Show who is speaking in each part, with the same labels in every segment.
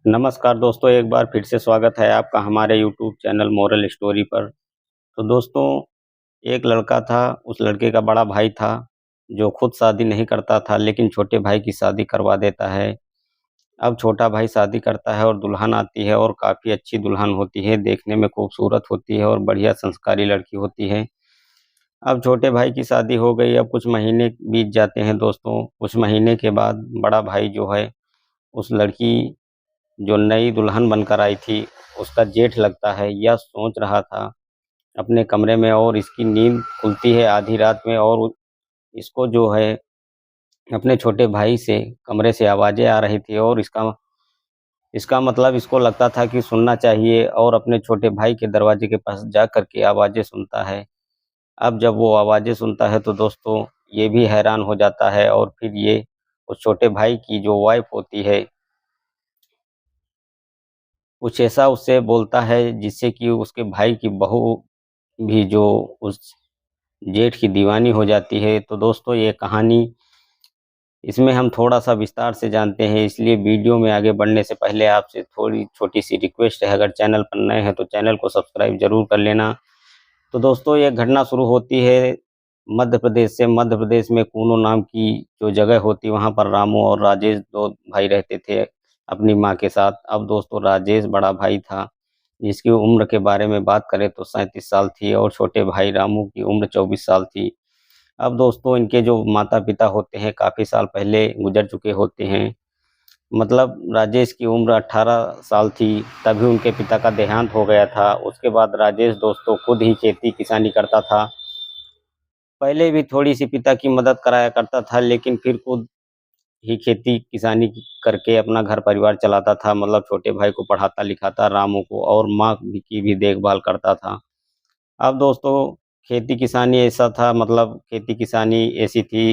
Speaker 1: नमस्कार दोस्तों, एक बार फिर से स्वागत है आपका हमारे यूट्यूब चैनल मोरल स्टोरी पर। तो दोस्तों, एक लड़का था, उस लड़के का बड़ा भाई था, जो खुद शादी नहीं करता था लेकिन छोटे भाई की शादी करवा देता है। अब छोटा भाई शादी करता है और दुल्हन आती है और काफ़ी अच्छी दुल्हन होती है, देखने में खूबसूरत होती है और बढ़िया संस्कारी लड़की होती है। अब छोटे भाई की शादी हो गई, अब कुछ महीने बीत जाते हैं दोस्तों, कुछ महीने के बाद बड़ा भाई जो है, उस लड़की जो नई दुल्हन बनकर आई थी, उसका जेठ लगता है, यह सोच रहा था अपने कमरे में और इसकी नींद खुलती है आधी रात में और इसको जो है अपने छोटे भाई से कमरे से आवाज़ें आ रही थी और इसका इसका मतलब इसको लगता था कि सुनना चाहिए और अपने छोटे भाई के दरवाजे के पास जा कर के आवाज़ें सुनता है। अब जब वो आवाज़ें सुनता है तो दोस्तों ये भी हैरान हो जाता है और फिर ये उस छोटे भाई की जो वाइफ़ होती है कुछ ऐसा उससे बोलता है जिससे कि उसके भाई की बहू भी जो उस जेठ की दीवानी हो जाती है। तो दोस्तों ये कहानी इसमें हम थोड़ा-सा विस्तार से जानते हैं, इसलिए वीडियो में आगे बढ़ने से पहले आपसे थोड़ी छोटी-सी रिक्वेस्ट है, अगर चैनल पर नए हैं तो चैनल को सब्सक्राइब ज़रूर कर लेना। तो दोस्तों ये घटना शुरू होती है मध्य प्रदेश से। मध्य प्रदेश में कूनो नाम की जो जगह होती, वहाँ पर रामू और राजेश 2 भाई रहते थे अपनी माँ के साथ। अब दोस्तों राजेश बड़ा भाई था, जिसकी उम्र के बारे में बात करें तो 37 साल थी और छोटे भाई रामू की उम्र 24 साल थी। अब दोस्तों इनके जो माता-पिता होते हैं काफ़ी साल पहले गुज़र चुके होते हैं। मतलब राजेश की उम्र 18 साल थी, तभी उनके पिता का देहांत हो गया था। उसके बाद राजेश दोस्तों खुद ही खेती-किसानी करता था। पहले भी थोड़ी-सी पिता की मदद कराया करता था, लेकिन फिर खुद ही खेती-किसानी करके अपना घर-परिवार चलाता था। मतलब छोटे भाई को पढ़ाता-लिखाता, रामू को और माँ की भी देखभाल करता था। अब दोस्तों खेती-किसानी ऐसा था, मतलब खेती-किसानी ऐसी थी,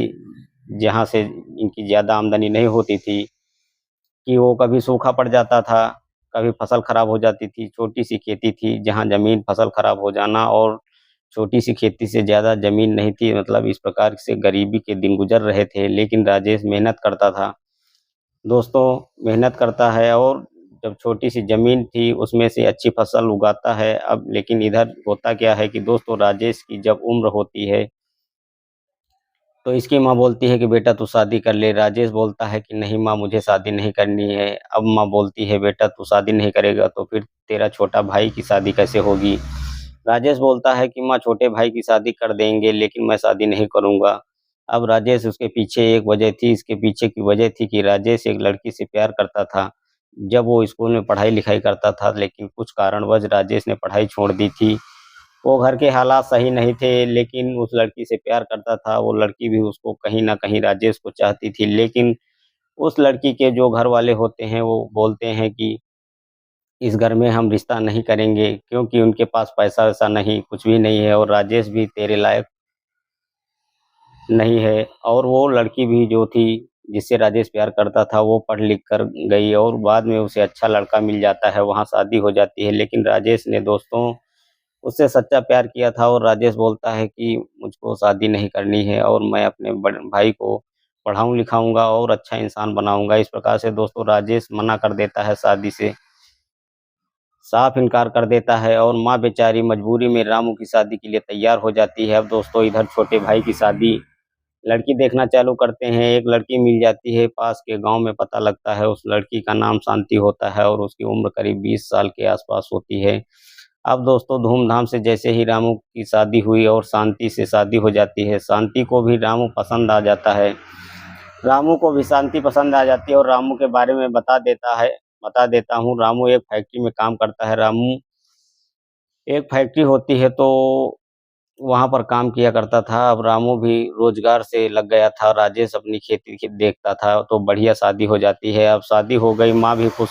Speaker 1: जहाँ से इनकी ज़्यादा आमदनी नहीं होती थी। कि वो कभी सूखा पड़ जाता था, कभी फसल खराब हो जाती थी। छोटी-सी खेती थी, जहाँ ज़मीन फसल खराब हो जाना और छोटी-सी खेती से ज़्यादा ज़मीन नहीं थी, मतलब इस प्रकार से गरीबी के दिन गुज़र रहे थे, लेकिन राजेश मेहनत करता था। दोस्तों मेहनत करता है और जब छोटी-सी ज़मीन थी, उसमें से अच्छी फसल उगाता है। अब लेकिन इधर होता क्या है कि दोस्तों राजेश की जब उम्र होती है तो इसकी माँ बोलती है कि बेटा तू शादी कर ले। राजेश बोलता है कि नहीं माँ, मुझे शादी नहीं करनी है। अब माँ बोलती है बेटा तू शादी नहीं करेगा तो फिर तेरा छोटा भाई की शादी कैसे होगी? राजेश बोलता है कि माँ छोटे भाई की शादी कर देंगे लेकिन मैं शादी नहीं करूँगा। अब राजेश उसके पीछे एक वजह थी, इसके पीछे की वजह थी कि राजेश एक लड़की से प्यार करता था। जब वो स्कूल में पढ़ाई-लिखाई करता था, लेकिन कुछ कारणवश राजेश ने पढ़ाई छोड़ दी थी। वो घर के हालात सही नहीं थे, लेकिन उस लड़की से प्यार करता था, वो लड़की भी उसको कहीं न कहीं राजेश को चाहती थी। लेकिन उस लड़की के जो घरवाले होते हैं, वो बोलते हैं कि इस घर में हम रिश्ता नहीं करेंगे, क्योंकि उनके पास पैसा-वैसा नहीं, कुछ भी नहीं है और राजेश भी तेरे लायक नहीं है। और वो लड़की भी जो थी, जिससे राजेश प्यार करता था, वो पढ़ लिख कर गई और बाद में उसे अच्छा लड़का मिल जाता है, वहाँ शादी हो जाती है। लेकिन राजेश ने दोस्तों उससे सच्चा प्यार किया था और राजेश बोलता है कि मुझको शादी नहीं करनी है और मैं अपने बड़े भाई को पढ़ाऊँ-लिखाऊँगा और अच्छा इंसान बनाऊँगा। इस प्रकार से दोस्तों राजेश मना कर देता है शादी से, साफ इनकार कर देता है और माँ बेचारी मजबूरी में रामू की शादी के लिए तैयार हो जाती है। अब दोस्तों इधर छोटे भाई की शादी, लड़की देखना चालू करते हैं, एक लड़की मिल जाती है पास के गाँव में, पता लगता है उस लड़की का नाम शांति होता है और उसकी उम्र करीब 20 साल के आस-पास होती है। अब दोस्तों धूमधाम से जैसे ही रामू की शादी हुई और शांति से शादी हो जाती है, शांति को भी रामू पसंद आ जाता है। रामू को भी शांति पसंद आ जाती है और रामू के बारे में बता देता हूँ। रामू एक फैक्ट्री में काम करता है। रामू एक फैक्ट्री होती है तो वहाँ पर काम किया करता था। अब रामू भी रोज़गार से लग गया था, राजेश अपनी खेती ख देखता था, तो बढ़िया शादी हो जाती है। अब शादी हो गई, माँ भी खुश,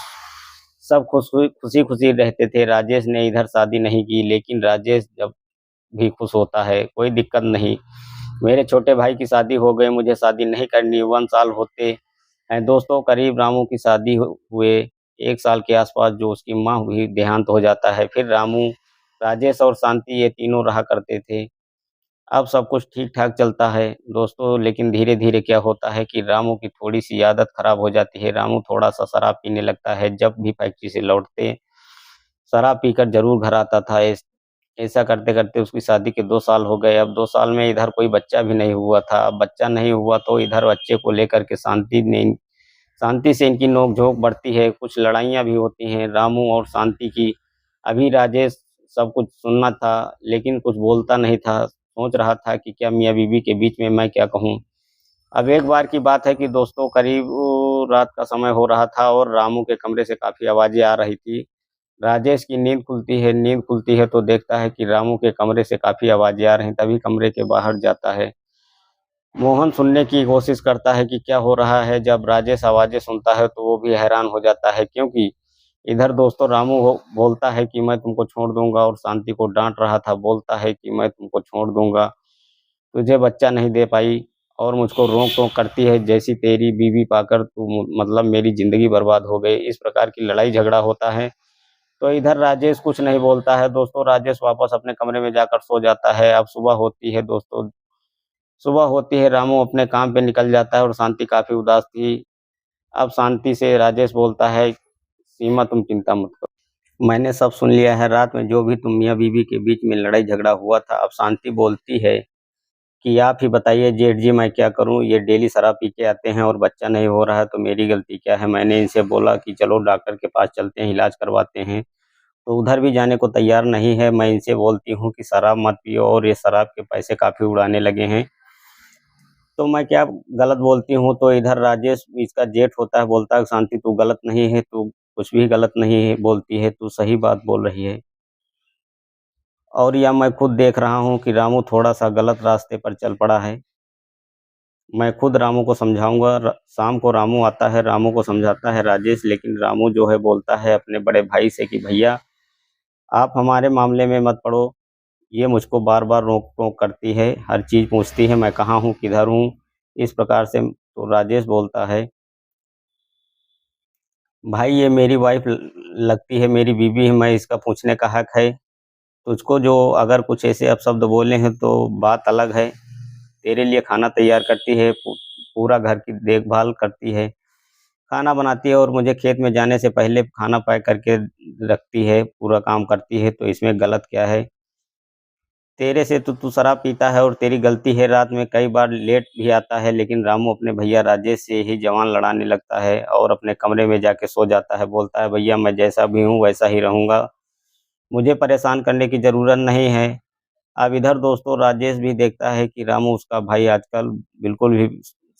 Speaker 1: सब खुश हुई, खुशी-खुशी रहते थे। राजेश ने इधर शादी नहीं की, लेकिन राजेश जब भी खुश होता है, कोई दिक्कत नहीं। मेरे छोटे भाई की शादी हो गई, मुझे शादी नहीं करनी। 1 साल होते हैं दोस्तों करीब रामू की शादी हुए 1 साल के आस-पास जो उसकी माँ हुई, देहांत हो जाता है। फिर रामू, राजेश और शांति ये तीनों रहा करते थे। अब सब कुछ ठीक-ठाक चलता है दोस्तों, लेकिन धीरे-धीरे क्या होता है कि रामू की थोड़ी-सी आदत खराब हो जाती है। रामू थोड़ा-सा शराब पीने लगता है, जब भी फैक्ट्री से लौटते, शराब पीकर ज़रूर घर आता था। ऐसा करते-करते उसकी शादी के 2 साल हो गए। अब 2 साल में इधर कोई बच्चा भी नहीं हुआ था। अब बच्चा नहीं हुआ तो इधर बच्चे को लेकर के शांति से इनकी नोक-झोंक बढ़ती है, कुछ लड़ाइयाँ भी होती हैं रामू और शांति की। अभी राजेश सब कुछ सुनना था, लेकिन कुछ बोलता नहीं था। सोच रहा था कि क्या मियाँ-बीवी के बीच में मैं क्या कहूँ? अब एक बार की बात है कि दोस्तों करीब रात का समय हो रहा था और रामू के कमरे से काफ़ी आवाज़ें आ रही थी। राजेश की नींद खुलती है तो देखता है कि रामू के कमरे से काफ़ी आवाज़ें आ रही हैं, तभी कमरे के बाहर जाता है। मोहन सुनने की कोशिश करता है कि क्या हो रहा है, जब राजेश आवाज़ें सुनता है तो वो भी हैरान हो जाता है क्योंकि इधर दोस्तों रामू हो बोलता है कि मैं तुमको छोड़ दूँगा और शांति को डाँट रहा था, बोलता है कि मैं तुमको छोड़ दूँगा, तुझे बच्चा नहीं दे पाई और मुझको रोक-टोक करती है, जैसी तेरी बीवी पाकर तू मतलब मेरी ज़िंदगी बर्बाद हो गई। इस प्रकार की लड़ाई झगड़ा होता है। तो इधर राजेश कुछ नहीं बोलता है दोस्तों, राजेश वापस अपने कमरे में जाकर सो जाता है। अब सुबह होती है दोस्तों, सुबह होती है, रामू अपने काम पे निकल जाता है और शांति काफ़ी उदास थी। अब शांति से राजेश बोलता है, "सीमा तुम चिंता मत करो। मैंने सब सुन लिया है, रात में जो भी तुम मियाँ-बीवी के बीच में लड़ाई-झगड़ा हुआ था।" अब शांति बोलती है कि, "आप ही बताइए जेठ जी मैं क्या करूँ? ये डेली शराब पी के आते हैं और बच्चा नहीं हो रहा है तो मेरी गलती क्या है? मैंने इनसे बोला कि चलो डॉक्टर के पास चलते हैं, इलाज करवाते हैं। तो उधर भी जाने को तैयार नहीं है। मैं इनसे बोलती हूँ कि शराब मत पियो और ये शराब के पैसे काफ़ी उड़ाने लगे हैं। तो मैं क्या गलत बोलती हूँ?" तो इधर राजेश इसका जेठ होता है, बोलता है, "शांति तू गलत नहीं है, तू कुछ भी गलत नहीं है बोलती है, तू सही बात बोल रही है। और यह मैं खुद देख रहा हूँ कि रामू थोड़ा-सा गलत रास्ते पर चल पड़ा है। मैं खुद रामू को समझाऊँगा।" शाम को रामू आता है, रामू को समझाता है राजेश, लेकिन रामू जो है बोलता है अपने बड़े भाई से कि भैया आप हमारे मामले में मत पड़ो। ये मुझको बार-बार रोक-टोक करती है, हर चीज़ पूछती है मैं कहाँ हूँ, किधर हूँ? इस प्रकार से तो राजेश बोलता है, "भाई ये मेरी वाइफ़ ल लगती है, मेरी बीवी है, मैं इसका पूछने का हक है। तुझको जो अगर कुछ ऐसे अपशब्द बोले हैं तो बात अलग है। तेरे लिए खाना तैयार करती है, पूरा घर की देखभाल करती है, खाना बनाती है और मुझे खेत में जाने से पहले खाना पैक करके रखती है, पूरा काम करती है, तो इसमें गलत क्या है? तेरे से तो तू शराब पीता है और तेरी गलती है, रात में कई बार लेट भी आता है, लेकिन रामू अपने भैया राजेश से ही जवान लड़ाने लगता है और अपने कमरे में जाके सो जाता है। बोलता है, "भैया मैं जैसा भी हूँ वैसा ही रहूँगा, मुझे परेशान करने की ज़रूरत नहीं है।" अब इधर दोस्तों राजेश भी देखता है कि रामू उसका भाई आजकल बिल्कुल भी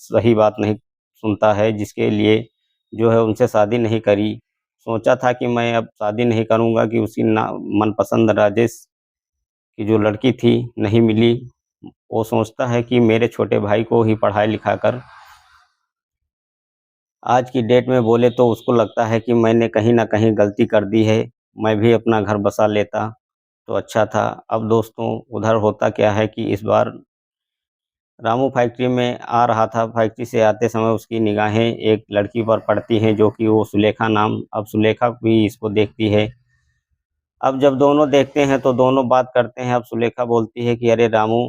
Speaker 1: सही बात नहीं सुनता है, जिसके लिए जो है उनसे शादी नहीं करी। सोचा था कि मैं अब शादी नहीं करूँगा कि उसकी ना मनपसंद राजेश की जो लड़की थी नहीं मिली। वो सोचता है कि मेरे छोटे भाई को ही पढ़ा-लिखा कर आज की डेट में बोले तो उसको लगता है कि मैंने कहीं न कहीं गलती कर दी है, मैं भी अपना घर बसा लेता तो अच्छा था। अब दोस्तों उधर होता क्या है कि इस बार रामू फैक्ट्री में आ रहा था, फैक्ट्री से आते समय उसकी निगाहें एक लड़की पर पड़ती हैं जो कि वो सुलेखा नाम अब सुलेखा भी इसको देखती है। अब जब दोनों देखते हैं तो दोनों बात करते हैं, अब सुलेखा बोलती है कि अरे रामू,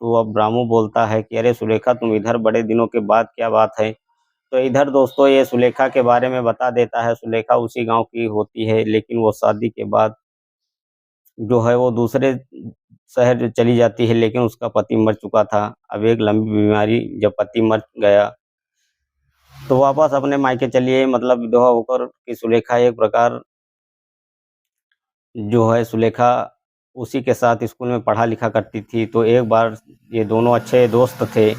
Speaker 1: तो अब रामू बोलता है कि अरे सुलेखा तुम इधर बड़े दिनों के बाद क्या बात है? तो इधर दोस्तों ये सुलेखा के बारे में बता देता है, सुलेखा उसी गाँव की होती है, लेकिन वो शादी के बाद जो है वो दूसरे शहर चली जाती है, लेकिन उसका पति मर चुका था। अब एक लंबी बीमारी जब पति मर गया, तो वापस अपने मायके चली आई मतलब विधवा होकर कि सुलेखा एक प्रकार जो है सुलेखा उसी के साथ स्कूल में पढ़ा-लिखा करती थी, तो एक बार ये दोनों अच्छे दोस्त थे।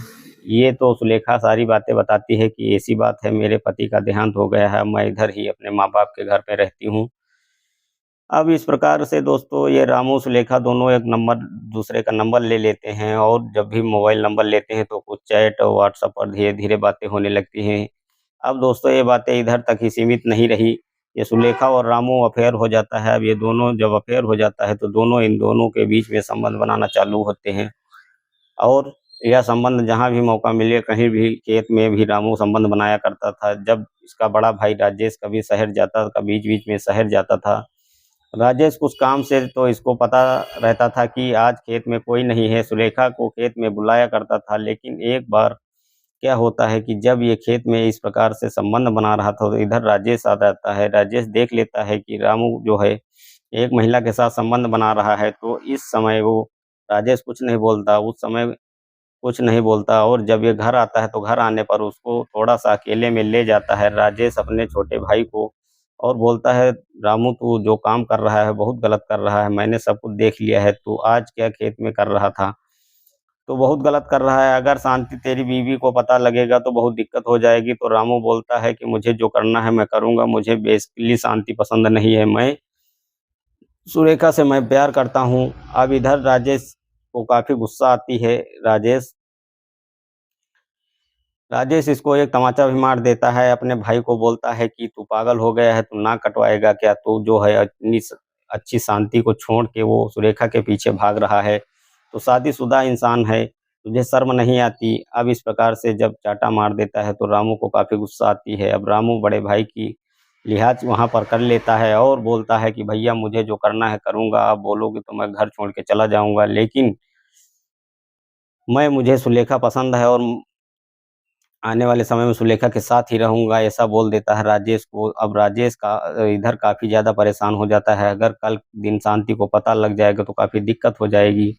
Speaker 1: ये तो सुलेखा सारी बातें बताती है कि ऐसी बात है मेरे पति का देहांत हो गया है, मैं इधर ही अपने माँ-बाप के घर पे रहती हूँ। अब इस प्रकार से दोस्तों ये रामू सुलेखा दोनों एक नंबर दूसरे का नंबर ले लेते हैं और जब भी मोबाइल नंबर लेते हैं तो कुछ चैट और व्हाट्सएप पर धीरे-धीरे बातें होने लगती हैं। अब दोस्तों ये बातें इधर तक ही सीमित नहीं रही, ये सुलेखा और रामू अफ़ेयर हो जाता है। अब ये दोनों जब अफ़ेयर हो जाता है तो दोनों इन दोनों के बीच में संबंध बनाना चालू होते हैं और यह संबंध जहाँ भी मौका मिले कहीं भी खेत में भी रामू संबंध बनाया करता था। जब इसका बड़ा भाई राजेश कभी शहर जाता, कभी बीच-बीच में शहर जाता था, राजेश कुछ काम से तो इसको पता रहता था कि आज खेत में कोई नहीं है, सुलेखा को खेत में बुलाया करता था। लेकिन एक बार क्या होता है कि जब ये खेत में इस प्रकार से संबंध बना रहा था, तो इधर राजेश आ जाता है। राजेश देख लेता है कि रामू जो है एक महिला के साथ संबंध बना रहा है, तो इस समय वो राजेश कुछ नहीं बोलता, उस समय कुछ नहीं बोलता। और जब ये घर आता है, तो घर आने पर उसको थोड़ा-सा अकेले में ले जाता है राजेश अपने छोटे भाई को, और बोलता है, "रामू, तू जो काम कर रहा है बहुत गलत कर रहा है, मैंने सब कुछ देख लिया है, तू आज क्या खेत में कर रहा था, तो बहुत गलत कर रहा है। अगर शांति तेरी बीवी को पता लगेगा तो बहुत दिक्कत हो जाएगी।" तो रामू बोलता है कि मुझे जो करना है मैं करूँगा, मुझे बेसिकली शांति पसंद नहीं है, मैं सुरेखा से मैं प्यार करता हूँ। अब इधर राजेश को काफ़ी गुस्सा आती है। राजेश राजेश इसको एक तमाचा भी मार देता है, अपने भाई को बोलता है कि तू पागल हो गया है, तू नाक कटवाएगा क्या? तू जो है इतनी अच्छी शांति को छोड़ के वो सुरेखा के पीछे भाग रहा है, तो शादीशुदा इंसान है, तुझे शर्म नहीं आती? अब इस प्रकार से जब चाँटा मार देता है, तो रामू को काफ़ी गुस्सा आती है। अब रामू बड़े भाई की लिहाज़ वहाँ पर कर लेता है और बोलता है कि भैया, मुझे जो करना है करूँगा, आप बोलोगे तो मैं घर छोड़ के चला जाऊँगा, लेकिन मुझे सुलेखा पसंद है और आने वाले समय में सुलेखा के साथ ही रहूँगा, ऐसा बोल देता है राजेश को। अब राजेश का इधर काफ़ी ज़्यादा परेशान हो जाता है, अगर कल दिन शांति को पता लग जाएगा तो काफ़ी दिक्कत हो जाएगी।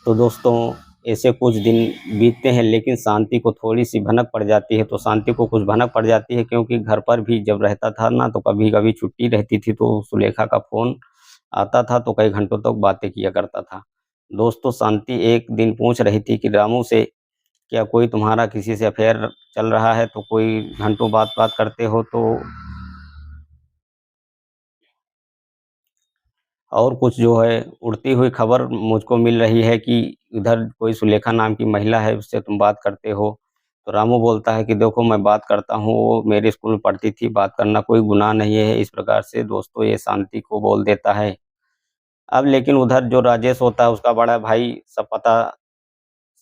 Speaker 1: तो दोस्तों, ऐसे कुछ दिन बीतते हैं, लेकिन शांति को थोड़ी-सी भनक पड़ जाती है। तो शांति को कुछ भनक पड़ जाती है, क्योंकि घर पर भी जब रहता था ना, तो कभी-कभी छुट्टी रहती थी, तो सुलेखा का फ़ोन आता था, तो कई घंटों तक बातें किया करता था। दोस्तों, शांति एक दिन पूछ रही थी कि रामू से, क्या कोई तुम्हारा किसी से अफ़ेयर चल रहा है? तो कोई घंटों बात-बात करते हो, तो और कुछ जो है उड़ती हुई खबर मुझको मिल रही है कि इधर कोई सुलेखा नाम की महिला है, उससे तुम बात करते हो। तो रामू बोलता है कि देखो, मैं बात करता हूँ, वो मेरे स्कूल में पढ़ती थी, बात करना कोई गुनाह नहीं है। इस प्रकार से दोस्तों ये शांति को बोल देता है। अब लेकिन उधर जो राजेश होता है, उसका बड़ा भाई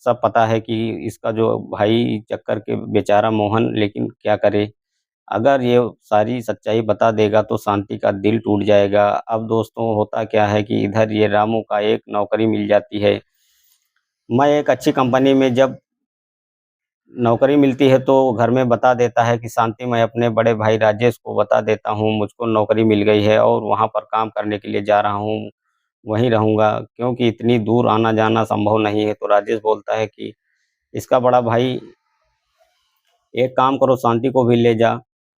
Speaker 1: सब पता है कि इसका जो भाई चक्कर के बेचारा मोहन, लेकिन क्या करे? अगर ये सारी सच्चाई बता देगा तो शांति का दिल टूट जाएगा। अब दोस्तों, होता क्या है कि इधर ये रामू का एक नौकरी मिल जाती है। मैं एक अच्छी कंपनी में जब नौकरी मिलती है, तो घर में बता देता है कि शांति, मैं अपने बड़े भाई राजेश को बता देता हूँ, मुझको नौकरी मिल गई है और वहाँ पर काम करने के लिए जा रहा हूँ, वहीं रहूँगा, क्योंकि इतनी दूर आना-जाना संभव नहीं है। तो राजेश बोलता है कि इसका बड़ा भाई, एक काम करो, शांति को भी ले जा।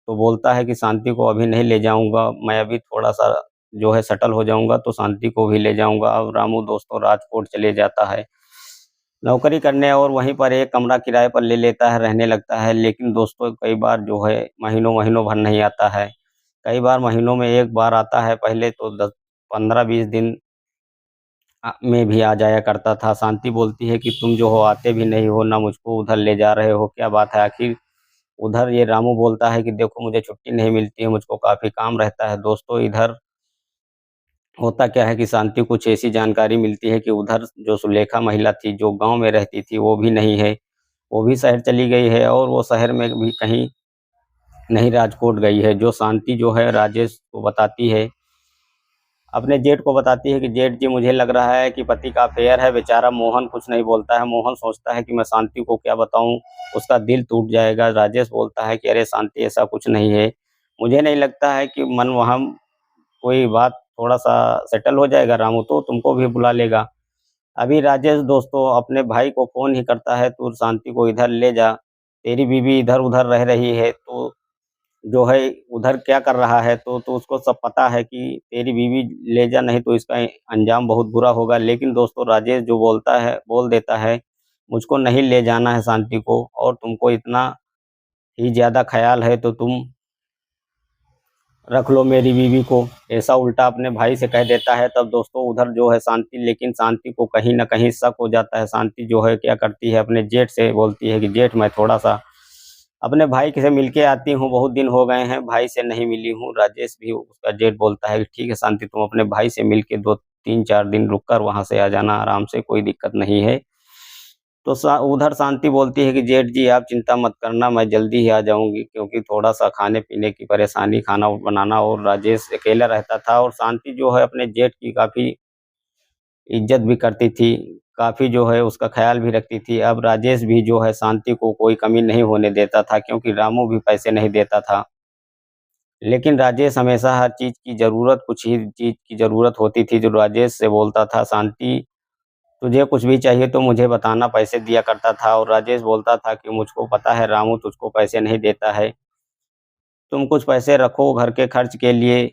Speaker 1: तो बोलता है कि शांति को अभी नहीं ले जाऊँगा, मैं अभी थोड़ा-सा जो है सेटल हो जाऊँगा, तो शांति को भी ले जाऊँगा। अब रामू दोस्तों राजकोट चले जाता है नौकरी करने, और वहीं पर एक कमरा किराए पर ले लेता है, रहने लगता है। लेकिन दोस्तों, कई बार जो है महीनों-महीनों भर नहीं आता है। कई बार महीनों में 1 बार आता है, पहले तो 10 15-20 दिन में भी आ जाया करता था। शांति बोलती है कि तुम जो हो आते भी नहीं हो, ना मुझको उधर ले जा रहे हो, क्या बात है आखिर? उधर ये रामू बोलता है कि देखो, मुझे छुट्टी नहीं मिलती है, मुझको काफ़ी काम रहता है। दोस्तों, इधर होता क्या है कि शांति को कुछ ऐसी जानकारी मिलती है कि उधर जो सुलेखा महिला थी, जो गाँव में रहती थी, वो भी नहीं है। वो भी शहर चली गई है, और वो शहर में भी कहीं नहीं, राजकोट गई है। जो शांति जो है राजेश को बताती है, अपने जेठ को बताती है कि जेठ जी, मुझे लग रहा है कि पति का अफ़ेयर है। बेचारा मोहन कुछ नहीं बोलता है। मोहन सोचता है कि मैं शांति को क्या बताऊँ, उसका दिल टूट जाएगा। राजेश बोलता है कि अरे शांति, ऐसा कुछ नहीं है। मुझे नहीं लगता है कि मन वहाँ कोई बात थोड़ा-सा सेटल हो जाएगा, रामू तो तुमको भी बुला लेगा। अभी राजेश दोस्तों अपने भाई को फ़ोन ही करता है, तू शांति को इधर ले जा, तेरी बीवी इधर-उधर रह रही है, तो जो है उधर क्या कर रहा है, तो उसको सब पता है कि तेरी बीवी ले जा, नहीं तो इसका अंजाम बहुत बुरा होगा। लेकिन दोस्तों, राजेश जो बोल देता है, मुझको नहीं ले जाना है शांति को, और तुमको इतना ही ज़्यादा ख़्याल है तो तुम रख लो मेरी बीवी को, ऐसा उल्टा अपने भाई से कह देता है। तब दोस्तों उधर जो है शांति, लेकिन शांति को कहीं न कहीं शक हो जाता है। शांति जो है क्या करती है, अपने जेठ से बोलती है कि जेठ, मैं थोड़ा-सा अपने भाई से मिल के आती हूँ, बहुत दिन हो गए हैं, भाई से नहीं मिली हूँ। राजेश भी, उसका जेठ बोलता है कि ठीक है शांति, तुम अपने भाई से मिल के 2 3-4 दिन रुक कर वहाँ से आ जाना आराम से, कोई दिक्कत नहीं है। तो उधर शांति बोलती है कि जेठ जी आप चिंता मत करना, मैं जल्दी ही आ जाऊँगी, क्योंकि थोड़ा-सा खाने-पीने की परेशानी, खाना बनाना, और राजेश अकेला रहता था, और शांति जो है अपने जेठ की काफ़ी इज़्ज़त भी करती थी, काफ़ी जो है उसका ख़्याल भी रखती थी। अब राजेश भी जो है शांति को कोई कमी नहीं होने देता था, क्योंकि रामू भी पैसे नहीं देता था। लेकिन राजेश हमेशा हर चीज़ की ज़रूरत, कुछ ही चीज़ की ज़रूरत होती थी जो राजेश से बोलता था, शांति तुझे कुछ भी चाहिए तो मुझे बताना, पैसे दिया करता था, और राजेश बोलता था कि मुझको पता है रामू तुझको पैसे नहीं देता है, तुम कुछ पैसे रखो घर के खर्च के लिए।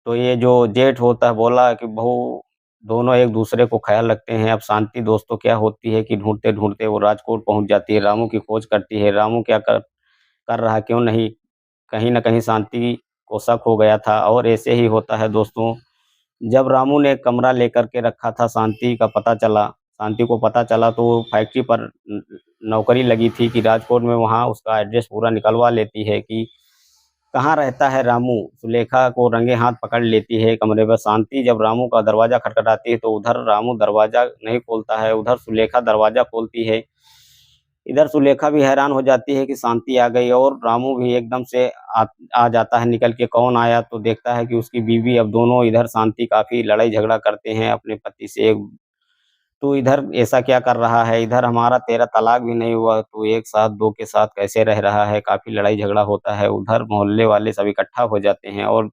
Speaker 1: तो ये जो जेठ होता है बोला कि बहू, दोनों एक-दूसरे को ख़्याल रखते हैं। अब शांति दोस्तों क्या होती है कि ढूँढते-ढूँढते वो राजकोट पहुँच जाती है, रामू की खोज करती है, रामू क्या कर कर रहा है, क्यों नहीं? कहीं न कहीं शांति को शक हो गया था, और ऐसे ही होता है दोस्तों। जब रामू ने कमरा लेकर के रखा था, शांति को पता चला तो वो फैक्ट्री पर नौकरी लगी थी कि राजकोट में, वहाँ उसका एड्रेस पूरा निकलवा लेती है कि कहाँ रहता है रामू। सुलेखा को रंगे हाथ पकड़ लेती है कमरे में। शांति जब रामू का दरवाज़ा खटखटाती है तो उधर रामू दरवाज़ा नहीं खोलता है, उधर सुलेखा दरवाज़ा खोलती है। इधर सुलेखा भी हैरान हो जाती है कि शांति आ गई, और रामू भी एकदम से आ आ जाता है निकल के, कौन आया? तो देखता है कि उसकी बीवी। अब दोनों इधर शांति काफ़ी लड़ाई झगड़ा करते हैं अपने पति से। "तू इधर ऐसा क्या कर रहा है? इधर हमारा तेरा तलाक भी नहीं हुआ, तू एक साथ 2 के साथ कैसे रह रहा है?" काफ़ी लड़ाई झगड़ा होता है। उधर मोहल्ले वाले सब इकट्ठा हो जाते हैं, और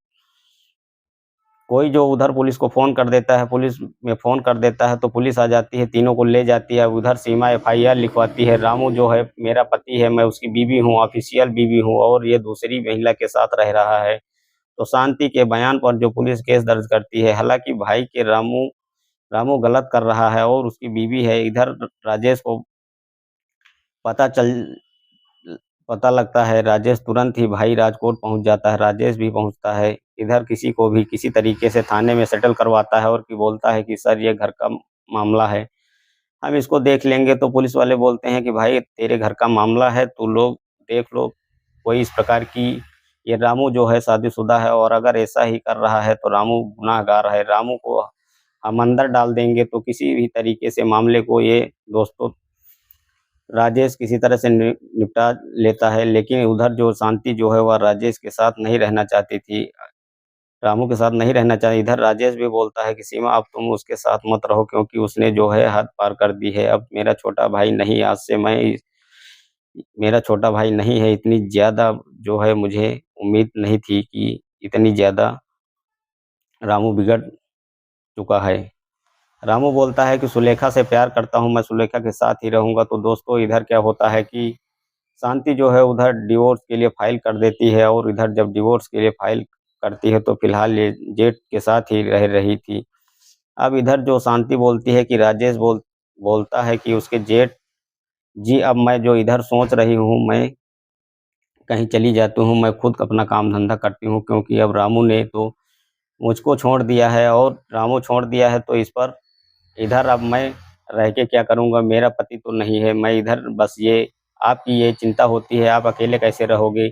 Speaker 1: कोई जो उधर पुलिस को फ़ोन कर देता है, पुलिस में फ़ोन कर देता है तो पुलिस आ जाती है, तीनों को ले जाती है। उधर सीमा एफआईआर लिखवाती है, रामू जो है मेरा पति है, मैं उसकी बीवी हूँ, ऑफ़िशियल बीवी हूँ, और ये दूसरी महिला के साथ रह रहा है। तो शांति के बयान पर जो पुलिस केस दर्ज करती है, हालाँकि भाई के रामू रामू गलत कर रहा है और उसकी बीवी है। इधर राजेश को पता चल पता लगता है, राजेश तुरंत ही भाई राजकोट पहुँच जाता है, राजेश भी पहुँचता है। इधर किसी को भी किसी तरीके से थाने में सेटल करवाता है, और कि बोलता है कि सर ये घर का मामला है, हम इसको देख लेंगे। तो पुलिस वाले बोलते हैं कि भाई तेरे घर का मामला है, तू लोग देख लो। कोई इस प्रकार की, ये रामू जो है शादीशुदा है, और अगर ऐसा ही कर रहा है तो रामू गुनाहगार है। रामू को हम अंदर डाल देंगे, तो किसी भी तरीके से मामले को ये दोस्तों राजेश किसी तरह से निपटा लेता है। लेकिन उधर जो शांति जो है वह राजेश के साथ नहीं रहना चाहती थी, रामू के साथ नहीं रहना चाही। इधर राजेश भी बोलता है कि सीमा अब तुम उसके साथ मत रहो, क्योंकि उसने जो है हद पार कर दी है। अब मेरा छोटा भाई नहीं, आज से मैं मेरा छोटा भाई नहीं है। इतनी ज़्यादा जो है मुझे उम्मीद नहीं थी कि इतनी ज़्यादा रामू बिगड़ चुका है। रामू बोलता है कि सुलेखा से प्यार करता हूँ, मैं सुलेखा के साथ ही रहूँगा। तो दोस्तों इधर क्या होता है कि शांति जो है उधर डिवोर्स के लिए फाइल कर देती है, और इधर जब डिवोर्स के लिए फाइल करती है तो फिलहाल ये जेठ के साथ ही रह रही थी। अब इधर जो शांति बोलती है कि राजेश बोलता है कि उसके जेठ जी, अब मैं जो इधर सोच रही हूँ, मैं कहीं चली जाती हूँ, मैं खुद अपना काम-धंधा करती हूँ, क्योंकि अब रामू ने तो मुझको छोड़ दिया है, और रामू छोड़ दिया है तो इस पर इधर अब मैं रह के क्या करूँगा? मेरा पति तो नहीं है, मैं इधर बस ये आपकी ये चिंता होती है, आप अकेले कैसे रहोगे?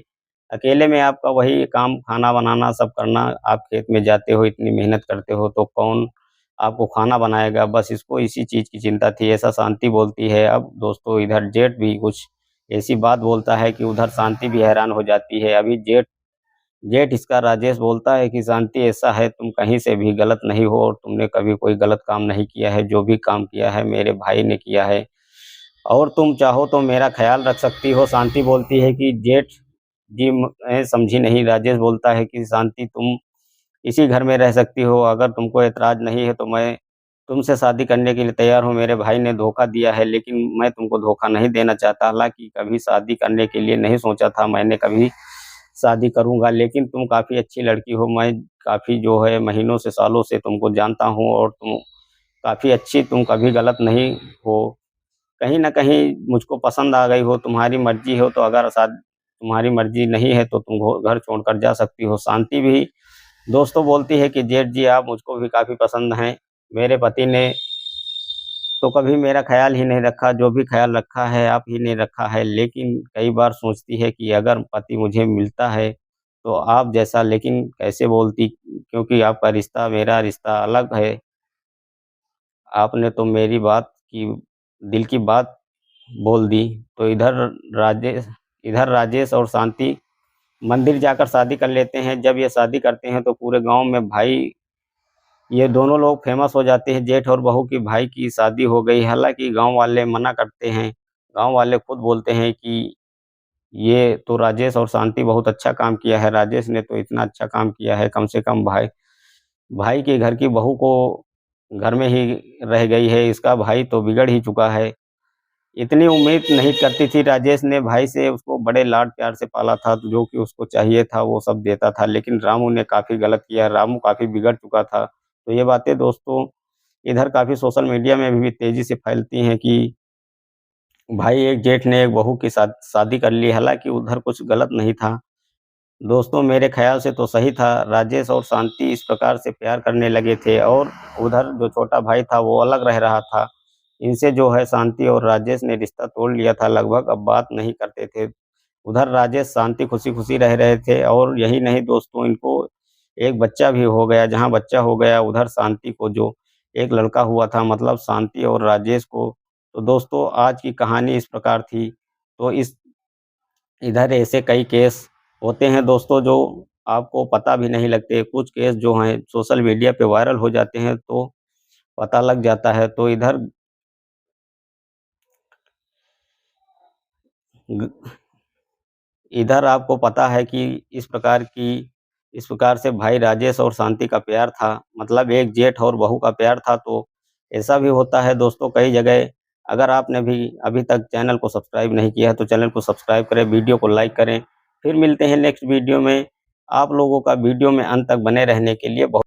Speaker 1: अकेले में आपका वही काम, खाना बनाना सब करना, आप खेत में जाते हो, इतनी मेहनत करते हो, तो कौन आपको खाना बनाएगा? बस इसको इसी चीज़ की चिंता थी, ऐसा शांति बोलती है। अब दोस्तों इधर जेठ भी कुछ ऐसी बात बोलता है कि उधर शांति भी हैरान हो जाती है। अभी जेठ जेठ इसका राजेश बोलता है कि शांति ऐसा है, तुम कहीं से भी गलत नहीं हो, और तुमने कभी कोई गलत काम नहीं किया है, जो भी काम किया है मेरे भाई ने किया है, और तुम चाहो तो मेरा ख़्याल रख सकती हो। शांति बोलती है कि जेठ जी, मैं समझी नहीं। राजेश बोलता है कि शांति तुम इसी घर में रह सकती हो, अगर तुमको ऐतराज़ नहीं है तो मैं तुमसे शादी करने के लिए तैयार हूँ। मेरे भाई ने धोखा दिया है, लेकिन मैं तुमको धोखा नहीं देना चाहता। हालाँकि कभी शादी करने के लिए नहीं सोचा था मैंने, कभी शादी करूँगा, लेकिन तुम काफ़ी अच्छी लड़की हो। मैं काफ़ी जो है महीनों से, सालों से तुमको जानता हूँ, और तुम काफ़ी अच्छी, तुम कभी गलत नहीं हो। कहीं न कहीं मुझको पसंद आ गई हो, तुम्हारी मर्ज़ी हो तो, अगर तुम्हारी मर्ज़ी नहीं है तो तुम घर छोड़कर जा सकती हो। शांति भी दोस्तों बोलती है कि जेठ जी आप मुझको भी काफ़ी पसंद हैं। मेरे पति ने तो कभी मेरा ख़्याल ही नहीं रखा, जो भी ख़्याल रखा है आप ही ने रखा है। लेकिन कई बार सोचती है कि अगर पति मुझे मिलता है तो आप जैसा, लेकिन कैसे बोलती, क्योंकि आपका रिश्ता मेरा रिश्ता अलग है। आपने तो मेरी बात की, दिल की बात बोल दी। तो इधर राजेश और शांति मंदिर जाकर शादी कर लेते हैं। जब ये शादी करते हैं तो पूरे गांव में भाई ये दोनों लोग फेमस हो जाते हैं। जेठ और बहू की भाई की शादी हो गई। हालांकि गांव वाले मना करते हैं। गांव वाले खुद बोलते हैं कि ये तो राजेश और शांति बहुत अच्छा काम किया है। राजेश ने तो इतना अच्छा काम किया है, कम से कम भाई भाई के घर की बहू को घर में ही रह गई है। इसका भाई तो बिगड़ ही चुका है। इतनी उम्मीद नहीं करती थी राजेश ने भाई से। उसको बड़े लाड प्यार से पाला था, तो जो कि उसको चाहिए था वो सब देता था। लेकिन रामू ने काफ़ी गलत किया। रामू काफ़ी बिगड़ चुका था। तो ये बातें दोस्तों इधर काफ़ी सोशल मीडिया में भी तेज़ी से फैलती हैं कि भाई एक जेठ ने एक बहू के साथ शादी कर ली। हालाँकि उधर कुछ गलत नहीं था। दोस्तों मेरे ख़्याल से तो सही था। राजेश और शांति इस प्रकार से प्यार करने लगे थे और उधर जो छोटा भाई था वो अलग रह रहा था। इनसे जो है शांति और राजेश ने रिश्ता तोड़ लिया था लगभग, अब बात नहीं करते थे। उधर राजेश शांति खुशी-खुशी रह रहे थे और यही नहीं दोस्तों, इनको एक बच्चा भी हो गया। जहाँ बच्चा हो गया उधर शांति को जो एक लड़का हुआ था, मतलब शांति और राजेश को। तो दोस्तों आज की कहानी इस प्रकार थी। तो इस इधर ऐसे कई केस होते हैं दोस्तों जो आपको पता भी नहीं लगते। कुछ केस जो हैं सोशल मीडिया पे वायरल हो जाते हैं तो पता लग जाता है। तो ग इधर आपको पता है कि इस प्रकार से भाई राजेश और शांति का प्यार था। मतलब एक जेठ और बहू का प्यार था। तो ऐसा भी होता है दोस्तों कई जगह। अगर आपने भी अभी तक चैनल को सब्सक्राइब नहीं किया है तो चैनल को सब्सक्राइब करें, वीडियो को लाइक करें। फिर मिलते हैं नेक्स्ट वीडियो में। आप लोगों का वीडियो में अंत तक बने रहने के लिए बहुत